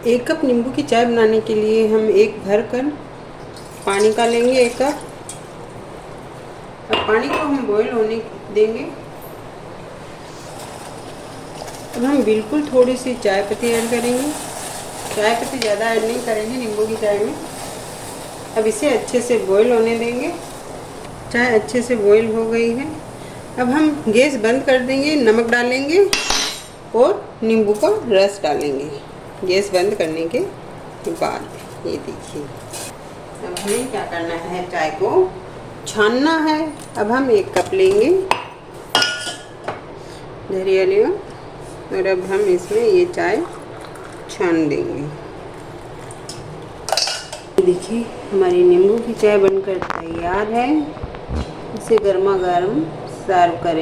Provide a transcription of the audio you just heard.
1 cup नींबू की चाय बनाने के लिए हम एक भर कर पानी का लेंगे 1 कप। अब पानी को हम बॉईल होने देंगे। अब हम बिल्कुल थोड़ी सी चाय पत्ती ऐड करेंगे। चाय पत्ती ज़्यादा ऐड नहीं करेंगे नींबू की चाय में। अब इसे अच्छे से बॉईल होने देंगे। चाय अच्छे से बॉईल हो गई है। अब हम गैस बंद कर देंगे, नमक डालेंगे और नींबू का रस डालेंगे गैस बंद करने के बाद। ये देखिए, अब हमें क्या करना है, चाय को छानना है। अब हम 1 कप लेंगे धरिया और अब हम इसमें ये चाय छान देंगे। देखिए हमारी नींबू की चाय बनकर तैयार है। इसे गर्मा गर्म सर्व करें।